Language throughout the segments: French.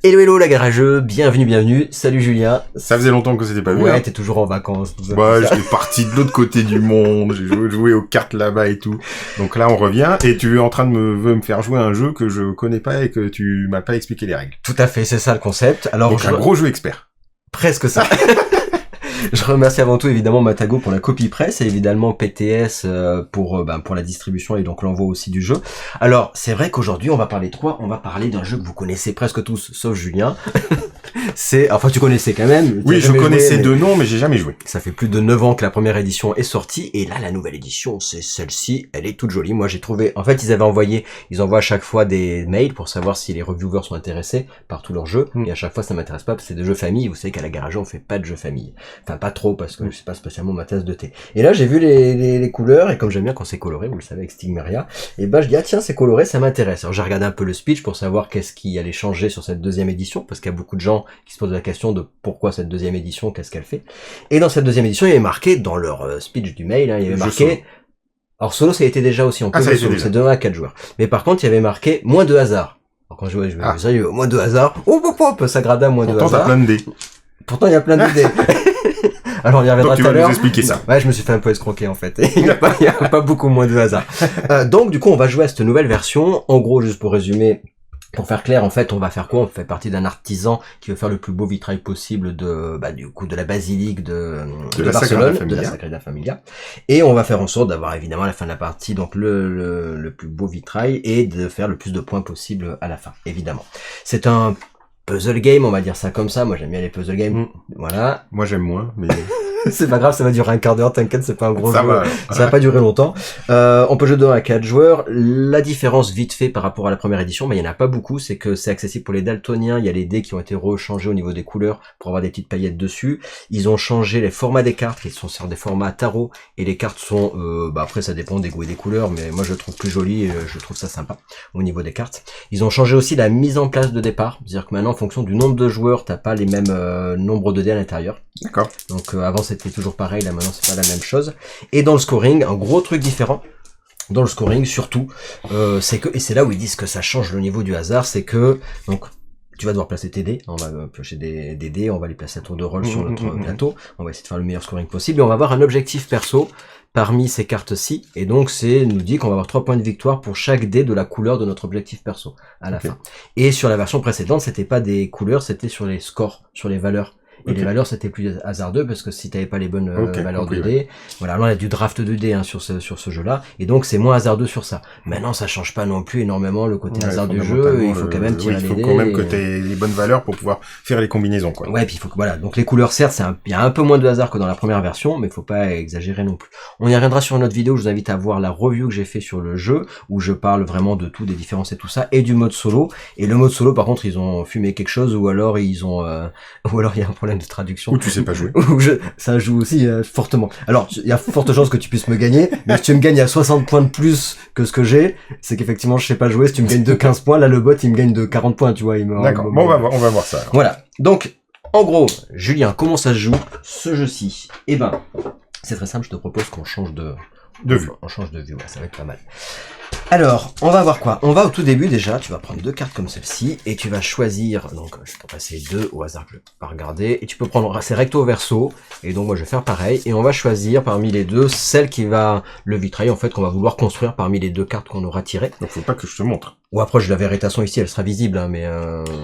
Hello hello la garageux, bienvenue, salut Julien. Ça faisait longtemps que c'était pas vu. Ouais, hein. t'es toujours en vacances. Tout ça, Ouais, tout ça. j'étais parti de l'autre côté du monde, j'ai joué aux cartes là-bas et tout. Donc là on revient et tu es en train de me faire jouer un jeu que je connais pas et que tu m'as pas expliqué les règles. Tout à fait, c'est ça le concept. Alors, Donc un gros jeu expert. presque ça. Je remercie avant tout évidemment Matago pour la copie presse et évidemment PTS pour la distribution et donc l'envoi aussi du jeu. Alors c'est vrai qu'aujourd'hui on va parler de quoi ? On va parler d'un jeu que vous connaissez presque tous sauf Julien. Tu connaissais quand même. Oui, je connaissais deux noms mais j'ai jamais joué. Ça fait plus de 9 ans que la première édition est sortie et là la nouvelle édition c'est celle-ci, elle est toute jolie. Moi j'ai trouvé, en fait ils envoient à chaque fois des mails pour savoir si les reviewers sont intéressés par tous leurs jeux et à chaque fois ça m'intéresse pas parce que c'est des jeux famille. Vous savez qu'à la garage on fait pas de jeux famille. Enfin pas trop parce que c'est pas spécialement ma tasse de thé. Et là j'ai vu les couleurs et comme j'aime bien quand c'est coloré, vous le savez avec Stigmeria, et je dis tiens c'est coloré, ça m'intéresse. Alors j'ai regardé un peu le speech pour savoir qu'est-ce qui allait changer sur cette deuxième édition parce qu'il y a beaucoup de gens qui se posent la question de pourquoi cette deuxième édition, qu'est-ce qu'elle fait. Et dans cette deuxième édition il y avait marqué dans leur speech du mail, il y avait marqué alors solo ça a été déjà aussi, on peut jouer solo, c'est 2 à 4 joueurs. Mais par contre il y avait marqué moins de hasard. Alors quand je jouais sérieux, moins de hasard, ça grada moins de hasard. Pourtant t'as plein de dés. Pourtant, il y a plein d'idées. Alors, on y reviendra tout à l'heure. Donc, tu vas nous expliquer ça. Ouais, je me suis fait un peu escroquer, en fait. Il y a pas beaucoup moins de hasard. Donc, du coup, on va jouer à cette nouvelle version. En gros, juste pour résumer, pour faire clair, en fait, on va faire quoi? On fait partie d'un artisan qui veut faire le plus beau vitrail possible de la basilique de Barcelone, de la Sagrada Familia. Et on va faire en sorte d'avoir, évidemment, à la fin de la partie, donc, le plus beau vitrail et de faire le plus de points possible à la fin, évidemment. C'est un puzzle game, on va dire ça comme ça. Moi, j'aime bien les puzzle games. Voilà. Moi, j'aime moins, mais... C'est pas grave, ça va durer un quart d'heure, t'inquiète, c'est pas un gros jeu. Ça va pas durer longtemps. On peut jouer 2 à 4 joueurs. La différence vite fait par rapport à la première édition, mais il y en a pas beaucoup, c'est que c'est accessible pour les daltoniens. Il y a les dés qui ont été rechangés au niveau des couleurs pour avoir des petites paillettes dessus. Ils ont changé les formats des cartes, qui sont sur des formats tarot, et les cartes sont, après ça dépend des goûts et des couleurs, mais moi je le trouve plus joli et je trouve ça sympa au niveau des cartes. Ils ont changé aussi la mise en place de départ, c'est-à-dire que maintenant en fonction du nombre de joueurs, t'as pas les mêmes nombres de dés à l'intérieur. D'accord. Donc avant c'était toujours pareil, là maintenant c'est pas la même chose. Et dans le scoring, un gros truc différent, dans le scoring surtout, c'est que, et c'est là où ils disent que ça change le niveau du hasard, c'est que, donc, tu vas devoir placer tes dés, on va piocher des dés, on va les placer à tour de rôle sur notre plateau, on va essayer de faire le meilleur scoring possible, et on va avoir un objectif perso parmi ces cartes-ci, et donc nous dit qu'on va avoir 3 points de victoire pour chaque dé de la couleur de notre objectif perso, à la fin. Et sur la version précédente, c'était pas des couleurs, c'était sur les scores, sur les valeurs. Et les valeurs c'était plus hasardeux parce que si t'avais pas les bonnes valeurs de dés, voilà, là on a du draft de dés sur ce jeu-là, et donc c'est moins hasardeux sur ça. Maintenant ça change pas non plus énormément le côté hasard du jeu, il faut quand même tirer les dés. Il faut quand même que t'aies les bonnes valeurs pour pouvoir faire les combinaisons, quoi. Ouais, puis il faut que, voilà, donc les couleurs certes, il y a un peu moins de hasard que dans la première version, mais il faut pas exagérer non plus. On y reviendra sur une autre vidéo, je vous invite à voir la review que j'ai fait sur le jeu, où je parle vraiment de tout, des différences et tout ça, et du mode solo. Et le mode solo par contre ils ont fumé quelque chose, ou alors il y a un problème de traduction. Ou tu sais pas jouer. Ça joue aussi fortement. Alors, il y a forte chance que tu puisses me gagner, mais si tu me gagnes à 60 points de plus que ce que j'ai, c'est qu'effectivement je sais pas jouer. Si tu me gagnes de 15 points, là le bot il me gagne de 40 points, tu vois. D'accord, bon on va voir ça alors. Voilà, donc en gros, Julien, comment ça se joue ce jeu-ci? Eh ben, c'est très simple, je te propose qu'on change de vue. On change de vue, ouais, ça va être pas mal. Alors, on va voir quoi? On va au tout début déjà, tu vas prendre 2 cartes comme celle-ci, et tu vas choisir, donc je vais t'en passer 2 au hasard que je vais pas regarder, et tu peux prendre, c'est recto verso, et donc moi je vais faire pareil, et on va choisir parmi les deux, celle qui va, le vitrail en fait, qu'on va vouloir construire parmi les 2 cartes qu'on aura tirées. Donc faut pas que je te montre. Ou après je la verrai de toute façon ici, elle sera visible, hein, mais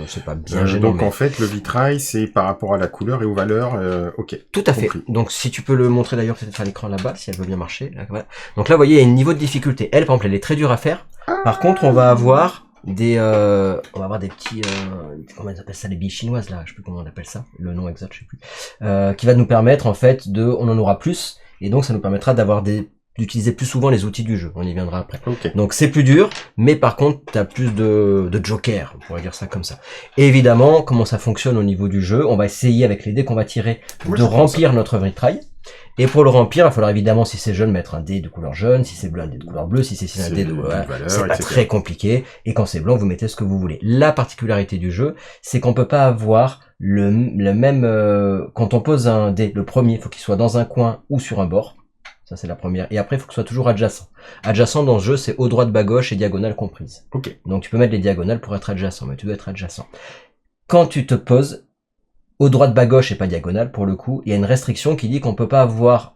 c'est pas bien gênant. Donc en fait, le vitrail, c'est par rapport à la couleur et aux valeurs, ok. Tout à fait. Donc si tu peux le montrer d'ailleurs peut-être à l'écran là-bas, si elle veut bien marcher. Là, voilà. Donc là, vous voyez, il y a un niveau de difficulté. Elle, par exemple, elle est très dure à faire. Par contre, on va avoir des petits, comment on appelle ça, les billes chinoises là, je sais plus comment on appelle ça, le nom exact, je sais plus, qui va nous permettre en fait on en aura plus, et donc ça nous permettra d'utiliser plus souvent les outils du jeu, on y viendra après. Okay. Donc c'est plus dur, mais par contre t'as plus de jokers, on pourrait dire ça comme ça. Et évidemment, comment ça fonctionne au niveau du jeu, on va essayer avec les dés qu'on va tirer de remplir notre vitrail. Et pour le remplir, il va falloir évidemment, si c'est jaune, mettre un dé de couleur jaune, si c'est bleu, un dé de couleur bleue, si c'est un dé de couleur... C'est pas très compliqué, et quand c'est blanc, vous mettez ce que vous voulez. La particularité du jeu, c'est qu'on peut pas avoir le même... quand on pose un dé, le premier, il faut qu'il soit dans un coin ou sur un bord. Ça, c'est la première. Et après, il faut que ce soit toujours adjacent. Adjacent dans ce jeu, c'est haut, droite, bas, gauche et diagonale comprise. Ok. Donc, tu peux mettre les diagonales pour être adjacent, mais tu dois être adjacent. quand tu te poses au droit de bas gauche et pas diagonale, pour le coup, il y a une restriction qui dit qu'on peut pas avoir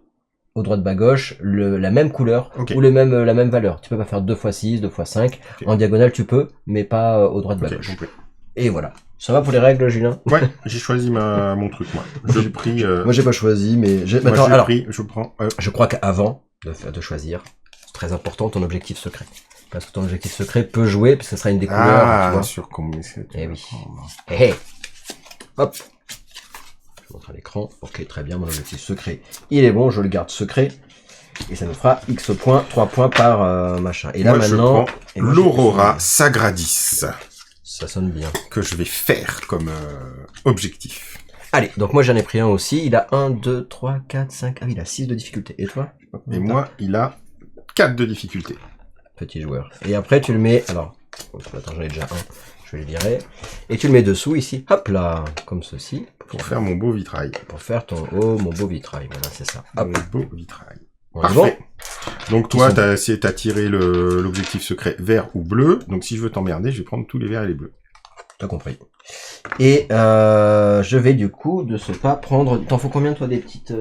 au droit de bas gauche la même couleur ou la même valeur. Tu peux pas faire 2 x 6, 2 x 5. En diagonale, tu peux, mais pas au droit de bas gauche. Compris. Et voilà. Ça va pour les règles, Julien? Ouais, j'ai choisi mon truc, moi. J'ai pris... Moi, j'ai pas choisi, mais... je prends... Je crois qu'avant de choisir, c'est très important ton objectif secret. Parce que ton objectif secret peut jouer, parce que ce sera une des couleurs. Ah, tu vois. sur comment c'est. Eh oui. Hey. Hop. Je montre à l'écran. Ok, très bien, mon objectif secret. Il est bon, je le garde secret. Et ça nous fera X points, 3 points par machin. Et là, maintenant... l'Aurora Sagradis. Ça sonne bien. Que je vais faire comme objectif. Allez, donc moi j'en ai pris un aussi. Il a 1, 2, 3, 4, 5... Ah oui, il a 6 de difficulté. Et toi? Et moi, il a 4 de difficulté. Petit joueur. Et après, tu le mets... Alors, attends, j'en ai déjà un. Je vais le virer. Et tu le mets dessous, ici. Hop là. Comme ceci. Pour faire mon beau vitrail. Pour faire ton... Oh, mon beau vitrail. Voilà, c'est ça. Hop. Mon beau vitrail. Parfait. Bon. Donc toi, t'as tiré l'objectif secret vert ou bleu. Donc si je veux t'emmerder, je vais prendre tous les verts et les bleus. T'as compris. Et je vais du coup, de ce pas, prendre... T'en faut combien, toi, des petites...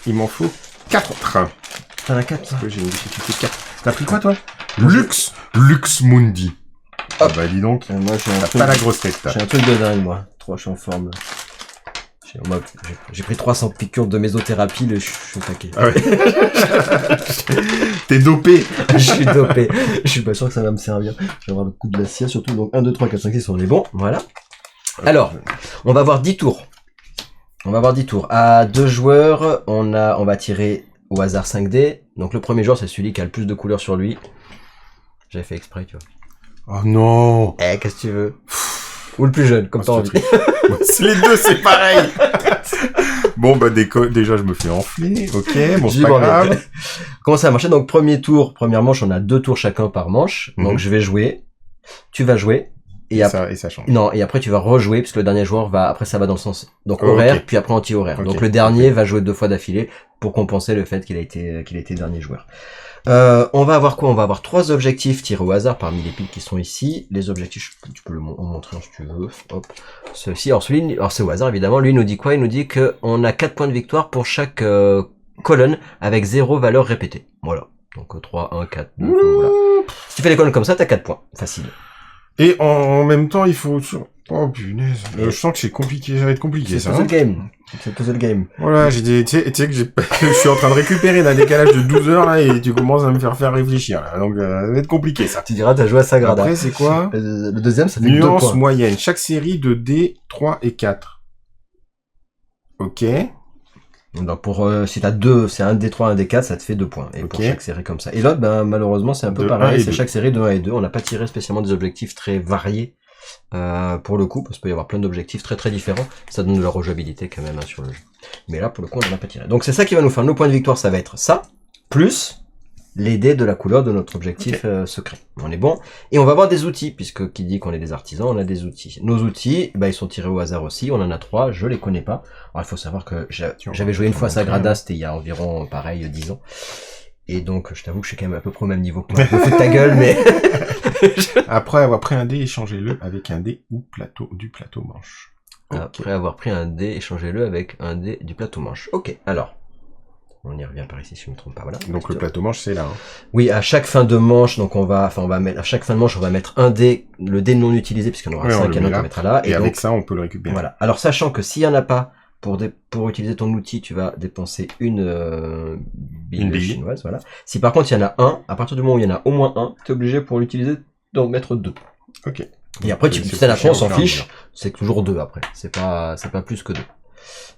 Il m'en faut 4. T'en as 4, parce que j'ai une difficulté 4. T'as pris quoi, toi? Lux Mundi. Hop. Bah dis donc, moi, t'as pas la grosse tête. J'ai un truc de dingue, moi. 3, je suis en forme. J'ai pris 300 piqûres de mésothérapie, je suis taqué. Ah ouais. T'es dopé. Je suis dopé. Je suis pas sûr que ça va me servir. Je vais avoir le coup de la cire, surtout. Donc 1, 2, 3, 4, 5, 6, on est bon. Voilà. Alors, on va avoir 10 tours. À 2 joueurs, on va tirer au hasard 5 dés. Donc le premier joueur, c'est celui qui a le plus de couleurs sur lui. J'avais fait exprès, tu vois. Oh non. Qu'est-ce que tu veux? Ou le plus jeune, comme t'as envie. Les deux, c'est pareil. Bon, bah, déjà, je me fais enfler. Ok, bon, c'est pas grave. Comment ça va marcher? Donc, premier tour, première manche, on a 2 tours chacun par manche. Donc, je vais jouer. Tu vas jouer. Et ça change. Non, et après, tu vas rejouer, parce que le dernier joueur après, ça va dans le sens, donc, horaire, puis après, anti-horaire. Donc, le dernier va jouer 2 fois d'affilée pour compenser le fait qu'il a été dernier joueur. On va avoir quoi? On va avoir 3 objectifs tirés au hasard parmi les piles qui sont ici. Les objectifs, tu peux en montrer si tu veux. Hop. Ceci, alors c'est au hasard évidemment. Lui, il nous dit quoi? Il nous dit qu'on a 4 points de victoire pour chaque colonne avec 0 valeur répétée. Voilà. Donc 3, 1, 4, 2, voilà. Si tu fais les colonnes comme ça, t'as 4 points. Facile. Et en même temps, il faut... Oh punaise. Je sens que c'est compliqué, ça va être compliqué ça. C'est le puzzle game. Voilà, tu sais que je suis en train de récupérer d'un décalage de 12 heures là et tu commences à me faire réfléchir là. Donc ça va être compliqué ça. Tu diras, t'as joué à Sagrada. Après c'est quoi? Le deuxième, ça fait 2 points. Nuance moyenne. Chaque série de D, 3 et 4. Ok. Donc si t'as 2, c'est un D3, un D4, ça te fait 2 points. Et pour chaque série comme ça. Et l'autre, malheureusement, c'est un peu pareil. C'est chaque série de 1 et 2. On n'a pas tiré spécialement des objectifs très variés. Pour le coup, parce qu'il peut y avoir plein d'objectifs très très différents, ça donne de la rejouabilité quand même sur le jeu. Mais là, pour le coup, on n'en a pas tiré. Donc c'est ça qui va nous faire nos points de victoire, ça va être ça, plus les dés de la couleur de notre objectif secret. On est bon. Et on va avoir des outils, puisque qui dit qu'on est des artisans, on a des outils. Nos outils, ils sont tirés au hasard aussi, on en a 3, je les connais pas. Alors il faut savoir que j'avais joué une fois à Sagrada, c'était il y a environ, pareil, 10 ans. Et donc, je t'avoue que je suis quand même à peu près au même niveau que toi. Je me fous de ta gueule, mais... Après avoir pris un dé, échangez-le avec un dé ou du plateau manche. Après avoir pris un dé, échangez-le avec un dé du plateau manche. Ok, alors. On y revient par ici, si je ne me trompe pas, voilà. Donc le plateau manche, c'est là. Hein. Oui, à chaque fin de manche, donc à chaque fin de manche, on va mettre un dé, le dé non utilisé, puisqu'il y en aura 5, et un autre qu'on mettra là. Et avec ça, on peut le récupérer. Voilà. Alors, sachant que s'il y en a pas, pour utiliser ton outil, tu vas dépenser une bille chinoise, voilà. Si par contre il y en a un, à partir du moment où il y en a au moins un, tu es obligé pour l'utiliser d'en mettre 2. Ok. Et après, si à la fin on s'en fiche, c'est toujours 2 après. C'est pas plus que 2.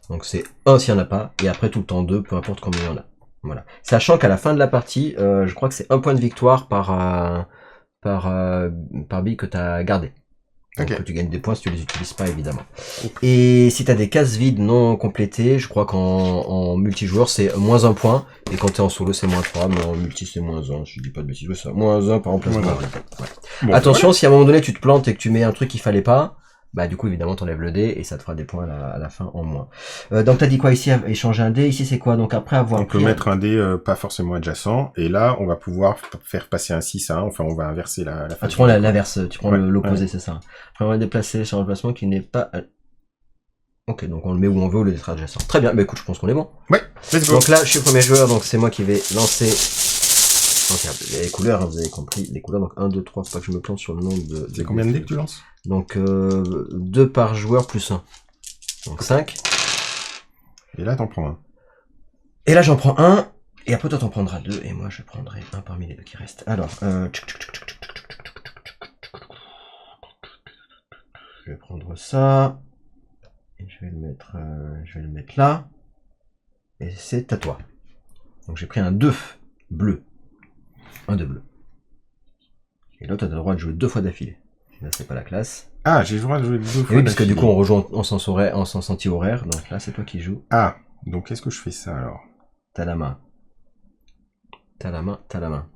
Donc c'est 1 s'il y en a pas, et après tout le temps 2, peu importe combien il y en a. Voilà. Sachant qu'à la fin de la partie, je crois que c'est 1 point de victoire par bille que tu as gardé. Donc tu gagnes des points si tu les utilises pas, évidemment. Et si tu as des cases vides non complétées, je crois qu'en multijoueur c'est -1 point, et quand tu es en solo c'est -3, mais en multi c'est -1, si je dis pas de bêtises, ouais, ça. -1 par remplacement. Ouais. Bon, attention, si à un moment donné tu te plantes et que tu mets un truc qu'il fallait pas, Bah du coup évidemment t'enlèves le dé et ça te fera des points à la fin en moins. Donc t'as dit quoi ici, échanger un dé, ici c'est quoi? Donc après avoir On peut mettre un dé pas forcément adjacent, et là on va pouvoir faire passer un 6 à 1, enfin on va inverser la Ah, face. tu prends l'inverse, tu prends Ouais, l'opposé, ouais. c'est ça. Après on va déplacer sur un placement qui n'est pas... Ok, donc on le met où on veut au lieu d'être adjacent. Très bien, bah écoute, je pense qu'on est bon. Ouais, let's go. Donc là, je suis premier joueur, donc c'est moi qui vais lancer... Donc, les couleurs, hein, vous avez compris, les couleurs, donc 1, 2, 3, faut pas que je me plante sur le nom de... C'est combien de dés que tu lances? Donc 2 par joueur plus 1. Donc 5. Et là t'en prends un. Et là j'en prends un, et après toi t'en prendras 2, et moi je prendrai un parmi les deux qui restent. Alors, je vais prendre ça, et je vais le mettre là, et c'est à toi. Donc j'ai pris un 2 bleu, un 2 bleu. Et là t'as le droit de jouer 2 fois d'affilée. Là c'est pas la classe. Ah, j'ai le droit de jouer 2 fois. Et oui, parce que du coup on rejoint en sens anti-horaire, donc là c'est toi qui joues. Ah, donc est-ce que je fais ça alors? T'as la main. T'as la main, t'as la main.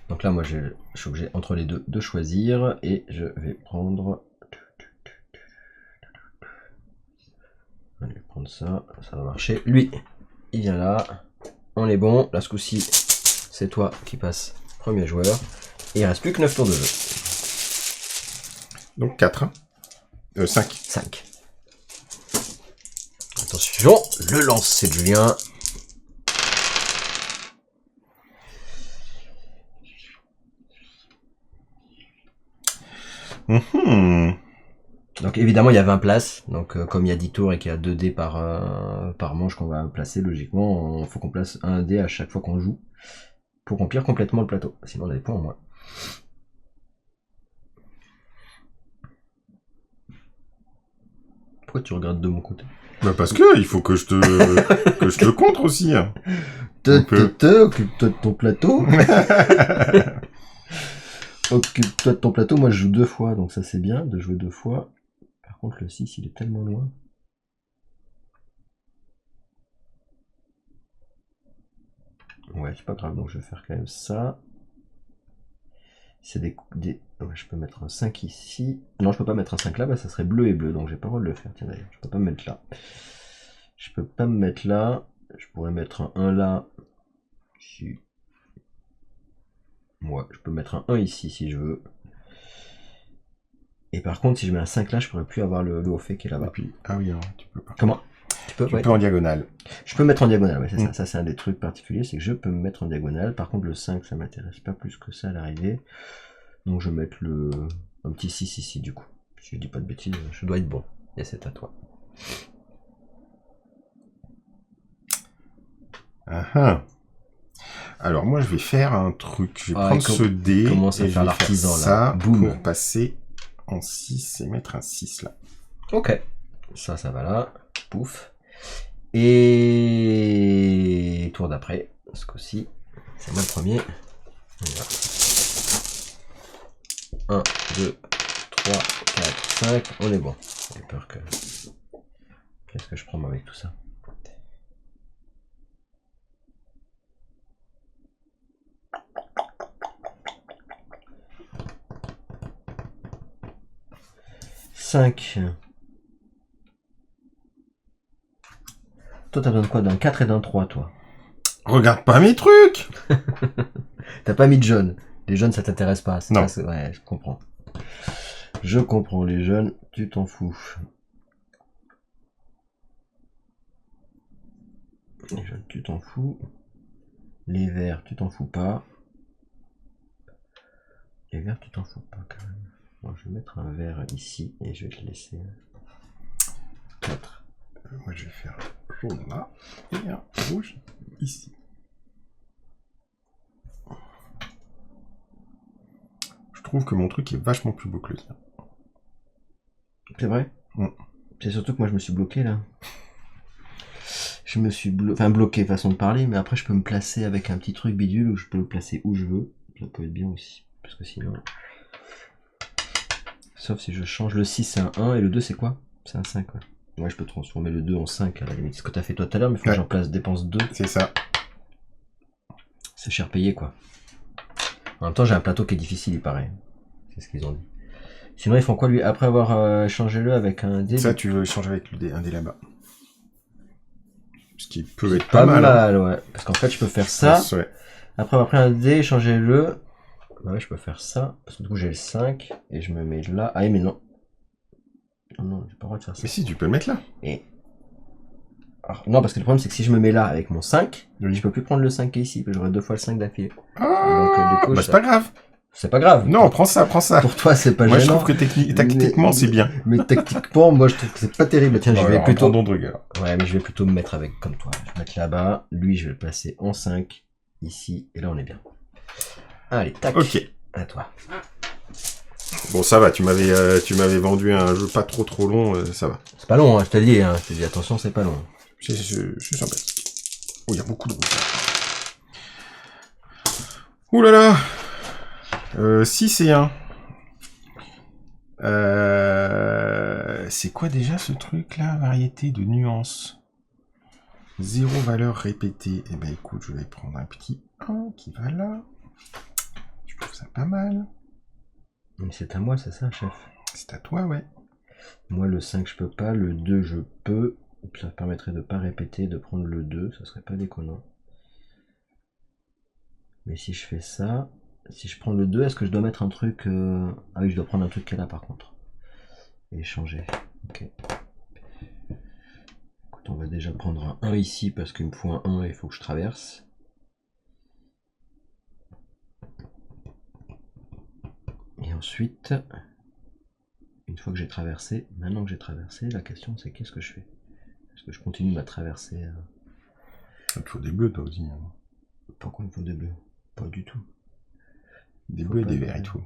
Donc là, moi, je suis obligé entre les deux de choisir et je vais prendre. Je vais prendre ça, ça va marcher. Lui, il vient là. On est bon. Là, ce coup-ci, c'est toi qui passe premier joueur. Et il reste plus que 9 tours de jeu. Donc 4, hein 5. 5. Attention, le lancer de Julien. Donc évidemment il y a 20 places, donc comme il y a 10 tours et qu'il y a 2 dés par manche qu'on va placer, logiquement il faut qu'on place un dé à chaque fois qu'on joue pour remplir complètement le plateau, sinon on a des points en moins. Pourquoi tu regardes de mon côté? Bah parce que il faut que je te contre aussi. Hein. Occupe-toi de ton plateau. Occupe-toi de ton plateau, moi je joue 2 fois, donc ça c'est bien de jouer 2 fois. Par contre le 6 il est tellement loin. Ouais, c'est pas grave, donc je vais faire quand même ça. C'est des... Ouais, je peux mettre un 5 ici. Non, je peux pas mettre un 5 là, bah ça serait bleu et bleu, donc j'ai pas le droit de le faire. Tiens d'ailleurs, je peux pas me mettre là. Je peux pas me mettre là. Je pourrais mettre un 1 là. Si. Ouais, je peux mettre un 1 ici si je veux. Et par contre, si je mets un 5 là, je pourrais plus avoir le haut fait qui est là-bas. Ah oui, non, tu peux pas. Comment? Tu peux en diagonale. Je peux me mettre en diagonale, ouais, c'est ça. Ça, c'est un des trucs particuliers, c'est que je peux me mettre en diagonale. Par contre, le 5, ça m'intéresse pas plus que ça à l'arrivée. Donc, je vais mettre un petit 6 ici, du coup. Si je dis pas de bêtises, je dois être bon. Et c'est à toi. Alors, moi, je vais faire un truc. Je vais prendre ce dé et à faire l'artisan, ça boum, pour passer en 6 et mettre un 6 là. Ok. Ça va là. Pouf. Et tour d'après, ce coup-ci, c'est moi le premier. 1, 2, 3, 4, 5, on est bon. J'ai peur que... Qu'est-ce que je prends avec tout ça? Toi, t'as besoin de quoi? D'un 4 et d'un 3, toi. Regarde pas mes trucs. T'as pas mis de jaune. Les jaunes, ça t'intéresse pas. Non. Pas... Ouais, je comprends. Je comprends, les jaunes, tu t'en fous. Les jaunes, tu t'en fous. Les verts, tu t'en fous pas. Les verts, tu t'en fous pas quand même. Bon, je vais mettre un vert ici et je vais te laisser 4. Moi, je vais faire un jaune là et un rouge ici. Je trouve que mon truc est vachement plus beau que le tien. C'est vrai? C'est surtout que moi, je me suis bloqué là. Je me suis bloqué, façon de parler, mais après, je peux me placer avec un petit truc bidule où je peux le placer où je veux. Ça peut être bien aussi, parce que sinon... Sauf si je change le 6, c'est un 1, et le 2, c'est quoi? C'est un 5, ouais. Ouais, je peux transformer le 2 en 5 à la limite. C'est ce que t'as fait toi tout à l'heure, mais il faut que j'en place dépense 2. C'est ça. C'est cher payé, quoi. En même temps, j'ai un plateau qui est difficile, il paraît. C'est ce qu'ils ont dit. Sinon, ils font quoi, lui? Après avoir changé le avec un dé... Ça, tu veux échanger avec un dé là-bas. Ce qui peut c'est être pas mal. Hein. ouais. Parce qu'en fait, je peux faire ça. Ouais. Après avoir pris un dé, changer le... Ouais, je peux faire ça. Parce que du coup, j'ai le 5. Et je me mets là. Ah, mais non. Non, j'ai pas le droit de faire ça. Mais si, tu peux le mettre là. Et... Alors, non, parce que le problème, c'est que si je me mets là avec mon 5, Oui. je peux plus prendre le 5 qui est ici. J'aurai 2 fois le 5 d'affilée. Ah, Donc, du coup, c'est pas grave. C'est pas grave. Non, prends ça. Pour toi, c'est pas Moi, gênant. je trouve que tactiquement, c'est bien. Mais tactiquement, moi, je trouve que c'est pas terrible. Tiens, je vais plutôt... Ouais, mais je vais plutôt me mettre avec comme toi. Je vais mettre là-bas. Lui, je vais le placer en 5. Ici. Et là, on est bien. Allez, tac. Ok. À toi. Bon, ça va. Tu m'avais vendu un jeu pas trop long. Ça va. C'est pas long, hein, je t'ai dit. Je t'ai dit, attention, c'est pas long. C'est sympathique. Oh, il y a beaucoup de rouge. Ouh là là. 6 et 1. C'est quoi déjà ce truc là? Variété de nuances. 0 valeur répétée. Eh ben écoute, je vais prendre un petit 1 qui va là. Je trouve ça pas mal. Mais c'est à moi, c'est ça, chef? C'est à toi, ouais. Moi, le 5, je peux pas. Le 2, je peux. Ça permettrait de pas répéter, de prendre le 2. Ça serait pas déconnant. Mais si je fais ça... Si je prends le 2, est-ce que je dois mettre un truc... Ah oui, je dois prendre un truc qui est là, par contre. Et changer. Ok. Écoute, on va déjà prendre un 1 ici, parce qu'il me faut un 1 et il faut que je traverse. Et ensuite, une fois que j'ai traversé, maintenant que j'ai traversé, la question c'est qu'est-ce que je fais? Est-ce que je continue ma traversée? Il te faut des bleus, toi aussi. Hein. Pourquoi il me faut des bleus? Pas du tout. Des bleus et des verts, il faut.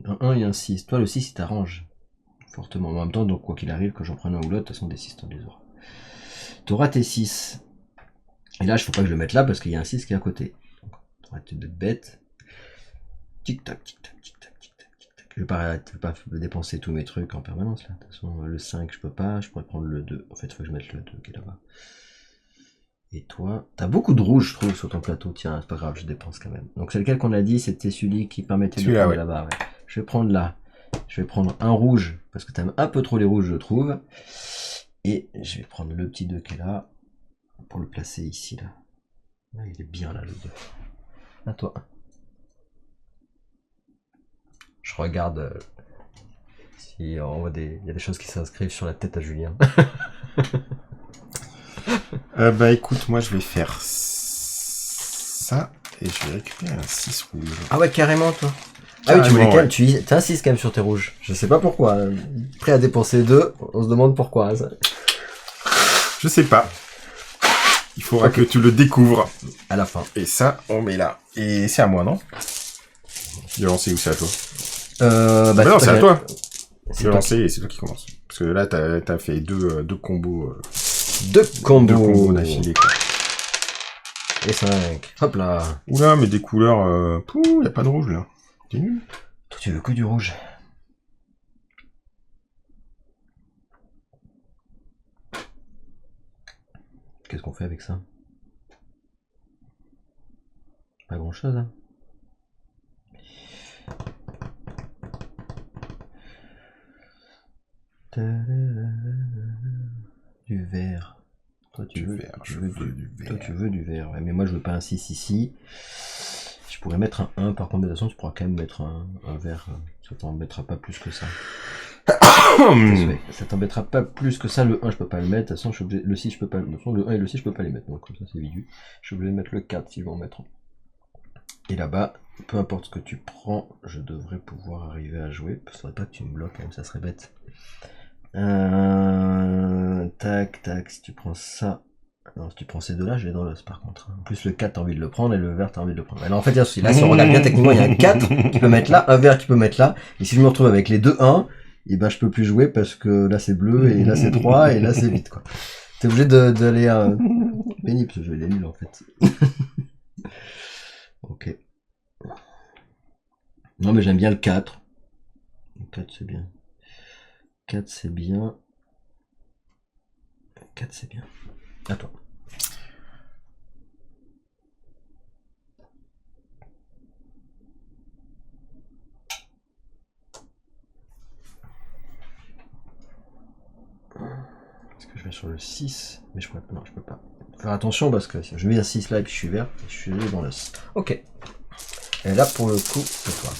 Un 1 et un 6. Toi, le 6, il t'arrange fortement. En même temps, donc quoi qu'il arrive, que j'en prenne un ou l'autre, de toute façon, des 6, t'en les auras. T'auras tes 6. Et là, il ne faut pas que je le mette là parce qu'il y a un 6 qui est à côté. Donc, arrête d'être bête. Tic-tac, tic-tac, tic-tac, tic-tac, tic-tac. Je vais pas dépenser tous mes trucs en permanence là. De toute façon, le 5, je peux pas. Je pourrais prendre le 2. En fait, il faut que je mette le 2 qui est là-bas. Et toi, t'as beaucoup de rouge, je trouve, sur ton plateau. Tiens, c'est pas grave, je dépense quand même. Donc c'est lequel qu'on a dit, c'était celui qui permettait de prendre là-bas. Ouais. Je vais prendre là. Je vais prendre un rouge, parce que t'aimes un peu trop les rouges, je trouve. Et je vais prendre le petit 2 qui est là, pour le placer ici, là. Là il est bien, là, le 2. À toi. Je regarde si on voit il y a des choses qui s'inscrivent sur la tête à Julien. Bah écoute, moi je vais faire ça et je vais récupérer un 6 rouge. Ah ouais, carrément toi. Ah oui, tu voulais quand même, t'as un 6 quand même sur tes rouges. Je sais pas pourquoi. Prêt à dépenser 2, on se demande pourquoi. Ça. Je sais pas. Il faudra que tu le découvres. À la fin. Et ça, on met là. Et c'est à moi, non? Je vais lancer ou c'est à toi? Bah non, c'est à toi. Je vais lancer et c'est toi qui commence. Parce que là, t'as fait deux combos. Deux combos d'affilée, quoi. Et 5. Hop là. Oula, mais des couleurs... y a pas de rouge, là. T'es nul. Toi, tu veux que du rouge. Qu'est-ce qu'on fait avec ça? Pas grand-chose, hein. Du vert. Toi tu veux du vert. Toi tu veux du vert. Ouais, mais moi je veux pas un 6 ici. Je pourrais mettre un 1 par contre, de toute façon tu pourras quand même mettre un vert. Ça t'embêtera pas plus que ça. Ça t'embêtera pas plus que ça. Le 1 je peux pas le mettre. De toute façon le 6 je peux pas le mettre. Le 1 et le 6 je peux pas les mettre. Donc comme ça c'est vidu. Je suis obligé de mettre le 4 si je veux en mettre un. Et là-bas, peu importe ce que tu prends, je devrais pouvoir arriver à jouer. Il faudrait pas que tu me bloques quand même, ça serait bête. Tac, tac, si tu prends ça... Non, si tu prends ces deux-là, je vais dans l'os par contre. En plus, le 4, t'as envie de le prendre et le vert, t'as envie de le prendre. Alors en fait, là, si on regarde bien, techniquement, il y a un 4 qui peut mettre là, un vert qui peut mettre là. Et si je me retrouve avec les deux 1, et ben je peux plus jouer parce que là c'est bleu, et là c'est 3, et là c'est vite, quoi. T'es obligé d'aller à... Pénible ce jeu, il est nul en fait. Ok. Non mais j'aime bien le 4. Le 4 c'est bien. 4 c'est bien. 4 c'est bien. À toi. vais sur le 6, mais je pourrais pas. Non, je peux pas. Faut faire attention parce que je mets un 6 là et puis je suis vert, et je suis dans l'os. Ok. Et là, pour le coup, c'est toi.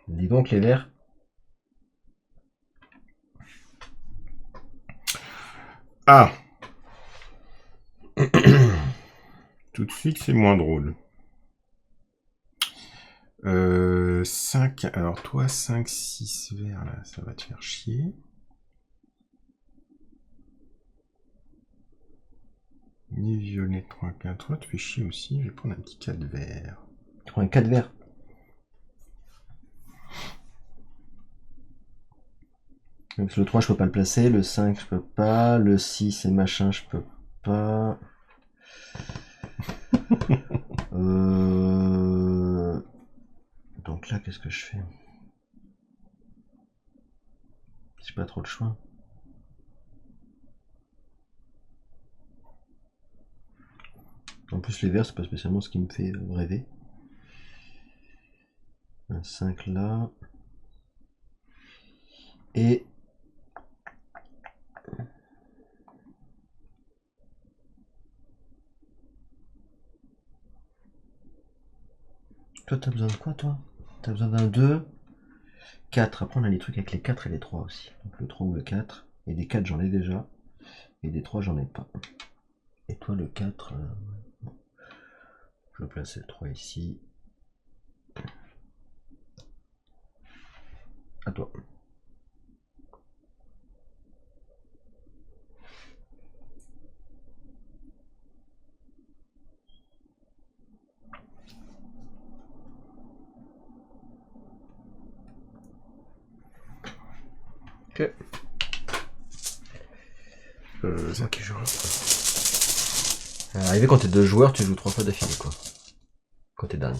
Dis donc les verts. Ah. Tout de suite, c'est moins drôle. 5, alors toi, 5, 6 verts, là, ça va te faire chier. Ni violet, 3, 4, toi, tu fais chier aussi, je vais prendre un petit 4 vert. Tu prends un 4 verts. Donc le 3 je peux pas le placer, le 5 je peux pas, le 6 et machin je peux pas. Donc là qu'est-ce que je fais? J'ai pas trop de choix. En plus les verts c'est pas spécialement ce qui me fait rêver. Un 5 là. Et toi t'as besoin de quoi toi? T'as besoin d'un 2, 4. Après on a les trucs avec les 4 et les 3 aussi. Donc le 3 ou le 4. Et des 4 j'en ai déjà. Et des 3 j'en ai pas. Et toi le 4, je vais placer le 3 ici. À toi. Ok. C'est moi qui joue. Arrivé quand t'es 2 joueurs, tu joues 3 fois d'affilée quoi. Quand t'es dernier.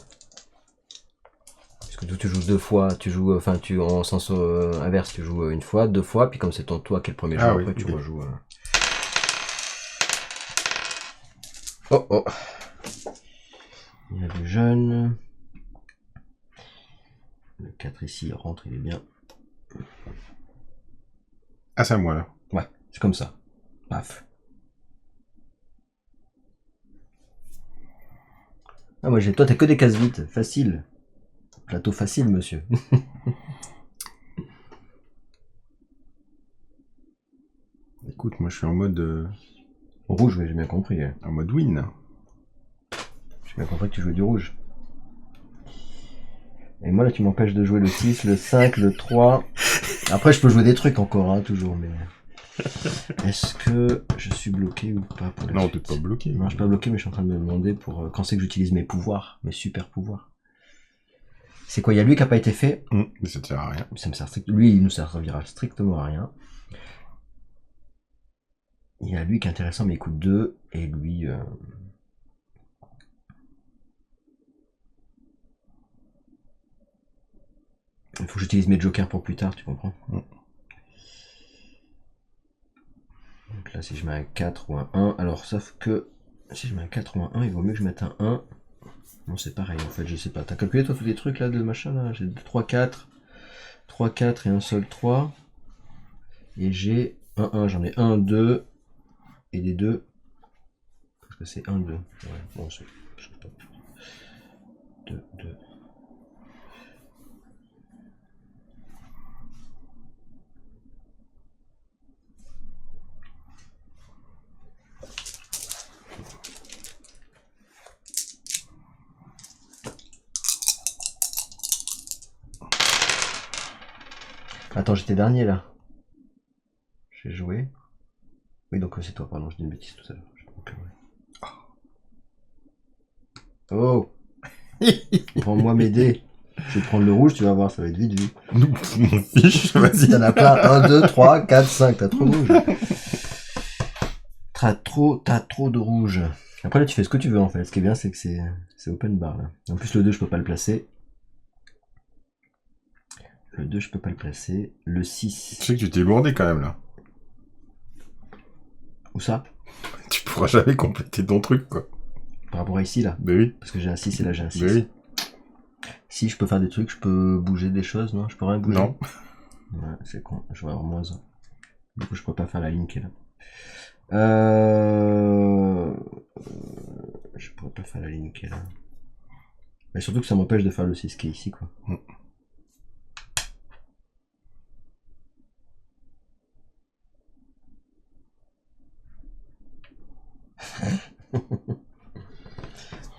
Parce que tu joues 2 fois, tu joues, enfin tu en sens inverse, tu joues une fois, 2 fois, puis comme c'est toi qui est le premier joueur, oui, après tu okay. rejoues. Oh oh. Il y a du jeune. Le 4 ici, il rentre, il est bien. Ah c'est à moi là. Ouais, c'est comme ça. Paf. Ah moi toi t'as que des cases vides, facile. Plateau facile monsieur. Écoute, moi je suis en mode... Rouge, oui j'ai bien compris. En mode win. J'ai bien compris que tu jouais du rouge. Et moi là tu m'empêches de jouer le 6, le 5, le 3. Après je peux jouer des trucs encore, hein, toujours, mais... Est-ce que je suis bloqué ou pas pour la Non, suite? t'es pas bloqué. Non, je suis pas bloqué, mais je suis en train de me demander pour quand c'est que j'utilise mes pouvoirs, mes super pouvoirs. C'est quoi? Il y a lui qui a pas été fait. Mais ça te sert à rien. Ça me sert lui, il nous servira strictement à rien. Il y a lui qui est intéressant, mais il coûte 2, et lui... Il faut que j'utilise mes jokers pour plus tard, tu comprends? Donc là, si je mets un 4 ou un 1, alors sauf que si je mets un 4 ou un 1, il vaut mieux que je mette un 1. Non, c'est pareil en fait, je sais pas. T'as calculé toi tous les trucs là de machin là? J'ai 3, 4, 3, 4 et un seul 3. Et j'ai un 1, j'en ai 1, 2 et des 2. Parce que c'est 1, 2. Ouais, bon, c'est 2, 2. Attends, j'étais dernier là. J'ai joué. Oui, donc c'est toi, pardon, je dis une bêtise tout à l'heure. Oh. Prends-moi mes dés. Je vais prendre le rouge, tu vas voir, ça va être vite vu. Mon fiche, vas-y. T'en as plein. 1, 2, 3, 4, 5. T'as trop de rouge. T'as trop de rouge. Après là, tu fais ce que tu veux en fait. Ce qui est bien, c'est que c'est open bar là. En plus, le 2, je peux pas le placer. Le 2, je peux pas le placer. Le 6. Tu sais que tu t'es lourdé quand même là. Où ça? Tu pourras jamais compléter ton truc quoi. Par rapport à ici là. Ben oui. Parce que j'ai un 6 et là j'ai un 6. Ben oui. Si, je peux faire des trucs, je peux bouger des choses, non? Je peux rien bouger? Non. Ouais, c'est con, je vais avoir moins 1. Du coup, je peux pas faire la ligne qui est là. Je pourrais pas faire la ligne qui est là. Mais surtout que ça m'empêche de faire le 6 qui est ici, quoi.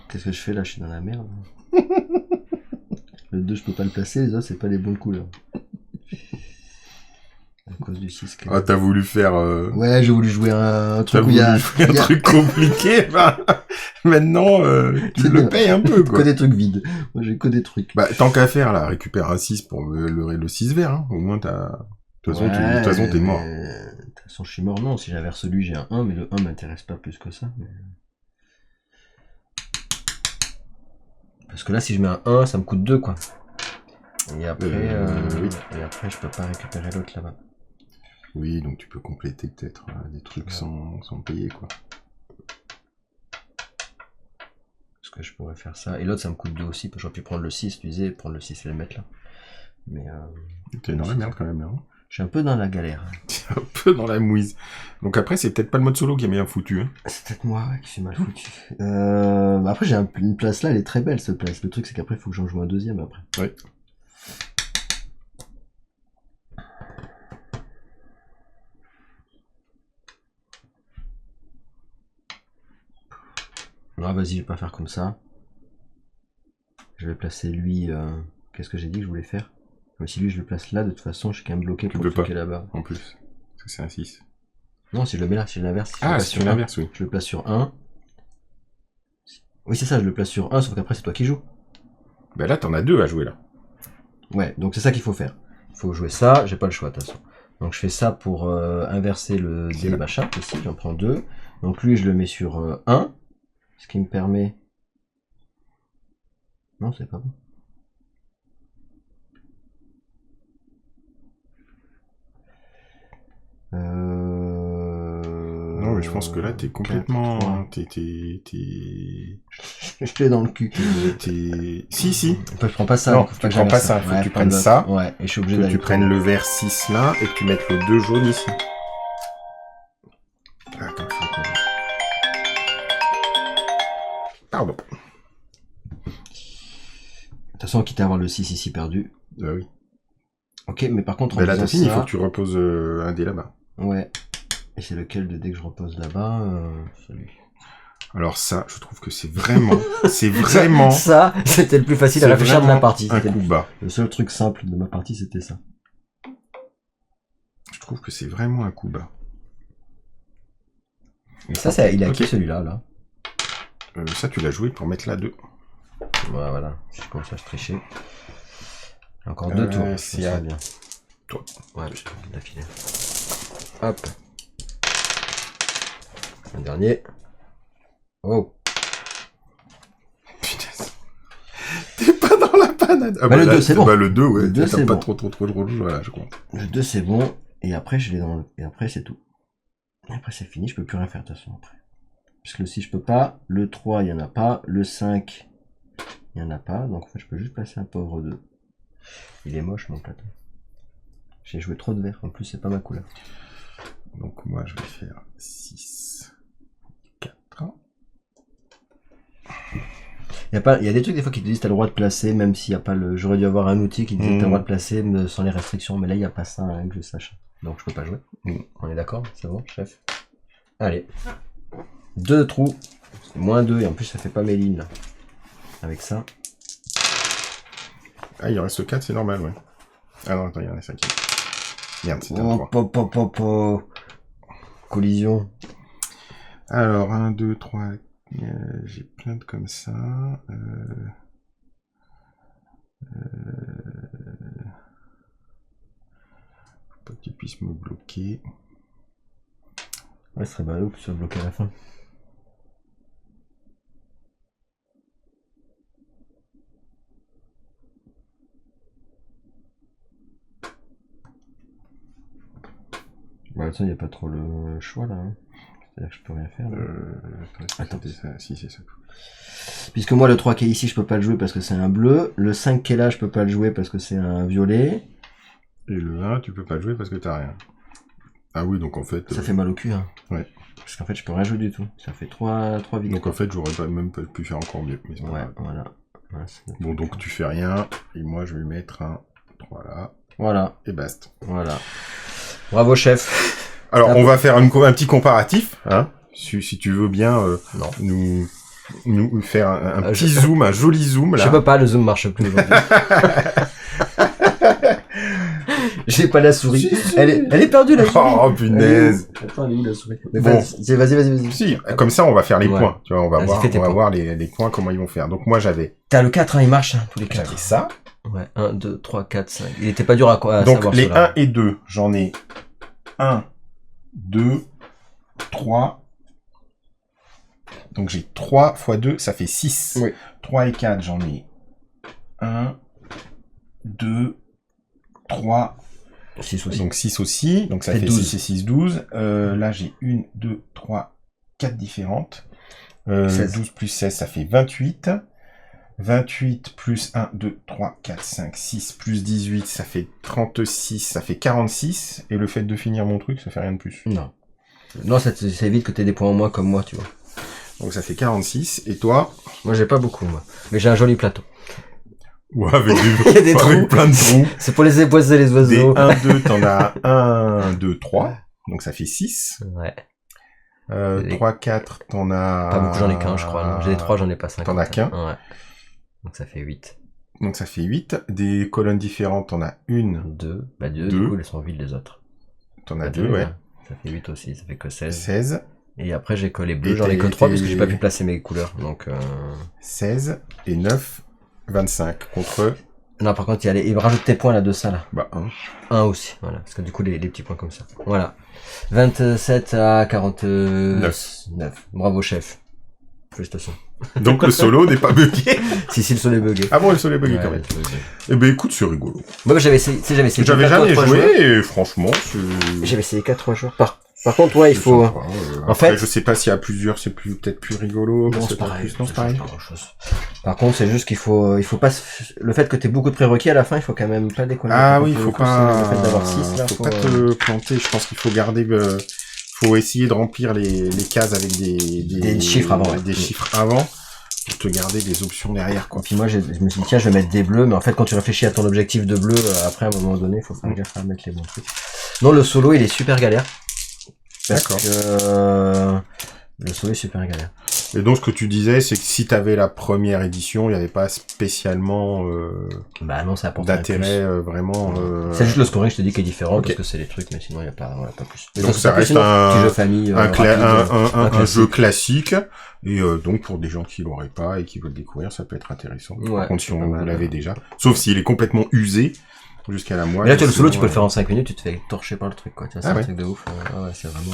Qu'est-ce que je fais là? Je suis dans la merde. Le 2, je peux pas le placer, les autres, c'est pas les bonnes couleurs. À cause du 6 qui est là. Ah, t'as voulu faire... Ouais, j'ai voulu jouer un T'as truc où voulu il y a... faire un truc compliqué, bah, maintenant, tu le payes un peu, Que quoi. des trucs vides. Moi, j'ai que des trucs. Bah, tant qu'à faire, là, récupère un 6 pour le 6 vert, hein. Au moins, t'as... De toute façon, t'es mort. De toute façon, je suis mort. Non, si j'avais celui, j'ai un 1, mais le 1 m'intéresse pas plus que ça. Mais... Parce que là, si je mets un 1, ça me coûte 2, quoi. Et après, oui. et après, je peux pas récupérer l'autre là-bas. Oui, donc tu peux compléter peut-être des trucs sans payer, quoi. Parce que je pourrais faire ça. Et l'autre, ça me coûte 2 aussi. J'aurais pu prendre le 6, tu disais, prendre le 6 et le mettre là. Mais T'es dans la merde quand même, là. Hein. je suis un peu dans la galère. T'es un peu dans la mouise. Donc après, c'est peut-être pas le mode solo qui est bien foutu, hein. C'est peut-être moi ouais, qui suis mal foutu. Après, j'ai une place là, elle est très belle cette place. Le truc, c'est qu'après, il faut que j'en joue un deuxième après. Oui. Non, vas-y, je vais pas faire comme ça. Je vais placer lui. Qu'est-ce que j'ai dit que je voulais faire? Mais si lui, je le place là, de toute façon, je suis quand même bloqué pour le truc qui est là-bas. En plus. Parce que c'est un 6. Non, si je le mets là, si je l'inverse. Si Ah, c'est l'inverse, oui. Je le place sur 1. Oui, c'est ça, je le place sur 1, sauf qu'après, c'est toi qui joues. Bah là, t'en as 2 à jouer, là. Ouais, donc c'est ça qu'il faut faire. Il faut jouer ça, j'ai pas le choix de toute façon. Donc je fais ça pour inverser le dé machin, ici, j'en prends 2. Donc lui, je le mets sur 1, ce qui me permet... Non, c'est pas bon. Non, mais je pense que là, t'es complètement... T'es... Je l'ai dans le cul. Si. Je prends pas ça. Non, tu prends pas ça. Faut que tu prennes ça. Ouais, et je suis obligé que d'aller tu prennes le vert 6 là, et que tu mettes le 2 jaune ici. Attends, je vais prendre. Pardon. De toute façon, quitte à avoir le 6 ici perdu. Oui. Ok, mais par contre, en là, t'as fini, il faut que tu reposes un dé là-bas. Ouais. Et c'est lequel de dé que je repose là-bas celui. Alors ça, je trouve que c'est vraiment... c'est vraiment... Ça, c'était le plus facile à réfléchir de la partie. Un coup bas. Le seul truc simple de ma partie, c'était ça. Je trouve que c'est vraiment un coup bas. Et ça, il a acquis celui-là, là. Ça, tu l'as joué pour mettre là 2. Ouais, voilà. Je commence à se tricher. Encore 2 tours. C'est à bien. Toi. Ouais, je vais d'affilée. Hop. Un dernier. Oh. Putain. T'es pas dans la panade. Ah bah le 2, c'est bon. Bah le 2, ouais. Le 2, c'est pas bon. trop rouge, voilà, je compte. Le 2, c'est bon. Et après, je l'ai dans le... Et après, c'est tout. Et après, c'est fini. Je peux plus rien faire, de toute façon, après. Puisque le 6, je peux pas. Le 3, il y en a pas. Le 5, il y en a pas. Donc, en fait, je peux juste placer un pauvre 2. Il est moche, mon plateau. J'ai joué trop de vert. En plus, c'est pas ma couleur. Donc, moi, je vais faire 6, 4. Il y a des trucs des fois qui te disent t'as le droit de placer, même s'il n'y a pas le... J'aurais dû avoir un outil qui disait t'as le droit de placer sans les restrictions, mais là il n'y a pas ça, hein, que je sache. Donc je peux pas jouer. On est d'accord? C'est bon, chef? Allez. 2 trous. C'est moins 2, et en plus ça fait pas mes lignes, là. Avec ça. Ah, il en reste 4, c'est normal, ouais. Ah non, attends, il y en a 5. Merde, c'était un 3. Collision. Alors, 1, 2, 3... j'ai plein de comme ça. Faut pas que tu puisses me bloquer. Ouais, ce serait ballot que tu sois bloqué à la fin. Bah, ça, il n'y a pas trop le choix là. Hein. C'est-à-dire que je peux rien faire. Attends, si, c'est ça. Puisque moi, le 3 qui est ici, je peux pas le jouer parce que c'est un bleu. Le 5 qui est là, je peux pas le jouer parce que c'est un violet. Et le 1, tu peux pas le jouer parce que t'as rien. Ah oui, donc en fait... Ça fait mal au cul, hein. Ouais. Parce qu'en fait, je peux rien jouer du tout. Ça fait 3 victoires. Donc en fait, j'aurais pas même pu faire encore mieux. Mais ouais, voilà. Ouais, bon, donc tu fais rien. Et moi, je vais mettre un 3 là. Voilà. Et basta. Voilà. Bravo, chef. Alors, on va faire un petit comparatif, hein. Si tu veux bien nous faire un petit zoom, un joli zoom, là. Je peux pas, le zoom marche plus aujourd'hui. J'ai pas la souris. Si. Elle est perdue, la souris. Oh, punaise. Attends, elle est où, la souris? Mais bon. Vas-y. Si, comme ça, on va faire les points. Tu vois, on va voir les points, comment ils vont faire. Donc, moi, j'avais... T'as le 4, hein, il marche, hein, tous les 4. J'avais ça. Ouais, 1, 2, 3, 4, 5. Il était pas dur à donc, savoir. Les 1 et 2, j'en ai 1, 2, 3. Donc, j'ai 3 x 2, ça fait 6. Oui. 3 et 4, j'en ai 1, 2, 3. 6 aussi. Donc 6 aussi. Donc ça fait 12. 6 et 6, 12. Là, j'ai 1, 2, 3, 4 différentes. 12 plus 16, ça fait 28. 28 plus 1, 2, 3, 4, 5, 6 plus 18, ça fait 36, ça fait 46. Et le fait de finir mon truc, ça fait rien de plus. Non. Non, ça évite que t'aies des points en moins comme moi, tu vois. Donc ça fait 46. Et toi? Moi, j'ai pas beaucoup, moi. Mais j'ai un joli plateau. Ouais, avec, Il y a des trous. Avec plein de trous. C'est pour les éboiser les oiseaux. Des 1, 2, t'en as 1, 2, 3. Donc ça fait 6. Ouais. 3, 4, t'en as... Pas beaucoup, j'en ai qu'un, je crois. Non. J'ai des 3, j'en ai pas 5. T'en as qu'un. Ouais. Donc ça fait 8. Donc ça fait 8. Des colonnes différentes, t'en as 1. 2. Bah 2, du coup, elles sont vides les autres. T'en as 2, ouais. Ça fait 8 aussi, ça fait que 16. 16. Et après, j'ai que les bleus, j'en ai que 3 parce que j'ai pas pu placer mes couleurs. Donc 16 et 9, 25 contre... Non, par contre, il me rajoute tes points là de ça, là. Bah 1. 1 aussi, voilà. Parce que du coup, les petits points comme ça. Voilà. 27 à 49. Bravo, chef. Félicitations. Donc le solo n'est pas bugué. Si, le solo est bugué. Ah bon, le solo est bugué quand même. Eh ben écoute, c'est rigolo. Moi, j'avais essayé. J'avais jamais joué et franchement, j'avais essayé 4 joueurs. Par contre, ouais, il faut... en fait, je sais pas s'il y a plusieurs, c'est peut-être plus rigolo. Non, c'est pareil. Non, c'est pareil. Par contre, c'est juste qu'il faut pas... Le fait que t'aies beaucoup de prérequis à la fin, il faut quand même pas déconner. Ah oui, faut pas... Le fait d'avoir 6, là, faut pas te planter. Je pense qu'il faut garder... Faut essayer de remplir les cases avec des chiffres avant. Des chiffres avant. Pour te garder des options derrière, quoi. Et puis moi, je me suis dit, tiens, je vais mettre des bleus, mais en fait, quand tu réfléchis à ton objectif de bleu, après, à un moment donné, il faut faire gaffe à mettre les bons trucs. Non, le solo, il est super galère. D'accord. Le solo est super galère. Et donc, ce que tu disais, c'est que si t'avais la première édition, il n'y avait pas spécialement bah non, ça apporte d'intérêt vraiment. C'est juste le scoring, je te dis, qui est différent, parce que c'est des trucs, mais sinon, il n'y a pas plus. Et donc, ça reste un petit jeu famille, un jeu classique. Et donc, pour des gens qui l'auraient pas et qui veulent découvrir, ça peut être intéressant. Ouais, par contre, si vous l'avez déjà. Sauf s'il est complètement usé. Jusqu'à la moitié. Mais là, tu vois, le solo, tu peux le faire en 5 minutes, tu te fais torcher par le truc, quoi. C'est un truc de ouf. Ouais, c'est vraiment,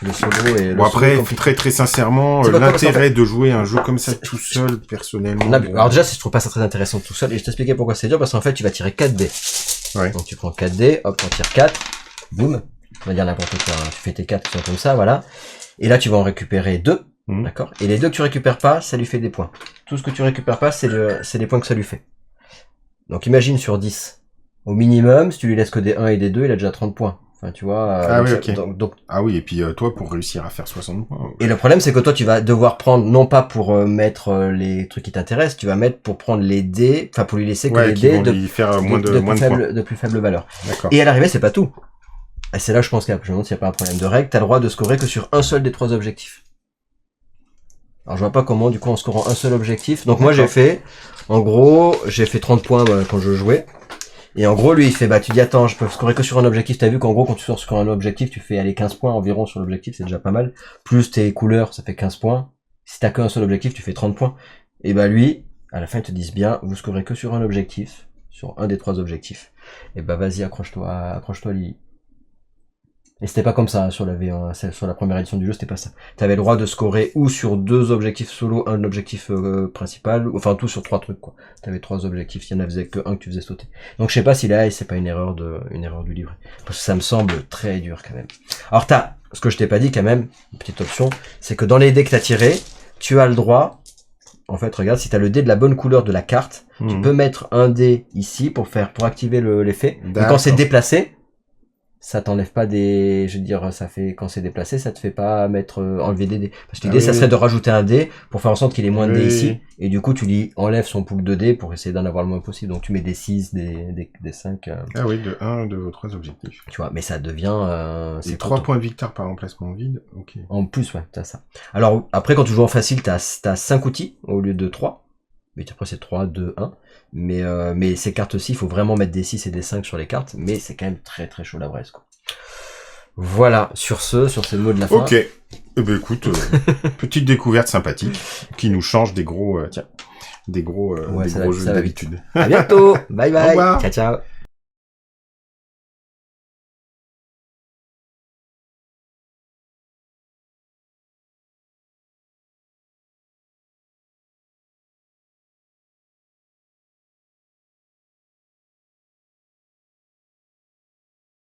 le solo et bon, après, très sincèrement, l'intérêt de jouer un jeu comme ça tout seul, personnellement. Non, alors déjà, je trouve pas ça très intéressant tout seul, et je t'expliquais pourquoi c'est dur, parce qu'en fait, tu vas tirer 4 dés. Ouais. Donc, tu prends 4 dés, hop, t'en tires 4, boum. On va dire n'importe quoi, hein. Tu fais tes 4 qui sont comme ça, voilà. Et là, tu vas en récupérer 2. D'accord? Et les 2 que tu récupères pas, ça lui fait des points. Tout ce que tu récupères pas, c'est les points que ça lui fait. Donc, imagine sur 10. Au minimum, si tu lui laisses que des 1 et des 2, il a déjà 30 points. Enfin, tu vois. Ah oui, ok. Donc... Ah oui, et puis toi, pour réussir à faire 60 points. Et le problème, c'est que toi, tu vas devoir prendre, non pas pour mettre les trucs qui t'intéressent, tu vas mettre pour prendre les dés, enfin, pour lui laisser que les dés de plus faible valeur. D'accord. Et à l'arrivée, c'est pas tout. Et c'est là, je pense qu'il y a, je me demande s'il n'y a pas un problème de règle, t'as le droit de scorer que sur un seul des 3 objectifs. Alors, je vois pas comment, du coup, en scorant un seul objectif. Donc, moi, j'ai fait 30 points quand je jouais. Et en gros, lui, il fait, bah, tu dis, attends, je peux scorer que sur un objectif. T'as vu qu'en gros, quand tu scores sur un objectif, tu fais aller 15 points environ sur l'objectif, c'est déjà pas mal. Plus tes couleurs, ça fait 15 points. Si t'as qu'un seul objectif, tu fais 30 points. Et bah, lui, à la fin, ils te disent bien, vous scorez que sur un objectif, sur un des 3 objectifs. Et bah, vas-y, accroche-toi, Lily. Et c'était pas comme ça, sur la première édition du jeu, c'était pas ça. T'avais le droit de scorer ou sur 2 objectifs solo, un objectif principal, enfin tout sur 3 trucs, quoi. T'avais 3 objectifs, il y en avait que un que tu faisais sauter. Donc je sais pas si là, c'est pas une erreur du livret. Parce que ça me semble très dur quand même. Alors ce que je t'ai pas dit quand même, une petite option, c'est que dans les dés que t'as tirés, tu as le droit, en fait, regarde, si t'as le dé de la bonne couleur de la carte, tu peux mettre un dé ici pour activer l'effet. Et quand c'est déplacé, ça t'enlève pas des, je veux dire, ça fait, quand c'est déplacé, ça te fait pas enlever des dés. Parce que l'idée, ça serait de rajouter un dé pour faire en sorte qu'il ait moins de dés ici. Et du coup, tu lui enlèves son pool de dés pour essayer d'en avoir le moins possible. Donc, tu mets des 6, des 5. Ah oui, de 1 de vos 3 objectifs. Tu vois, mais ça devient, c'est 3 points de victoire par emplacement vide. Ok. En plus, ouais, t'as ça. Alors, après, quand tu joues en facile, t'as 5 outils au lieu de 3. Mais après, c'est 3, 2, 1. Mais ces cartes-ci, il faut vraiment mettre des 6 et des 5 sur les cartes. Mais c'est quand même très très chaud la braise, quoi. Voilà, sur ces mots de la fin. Ok. Eh ben écoute, petite découverte sympathique qui nous change des gros, jeux d'habitude. À bientôt. Bye bye. Au revoir. Ciao ciao.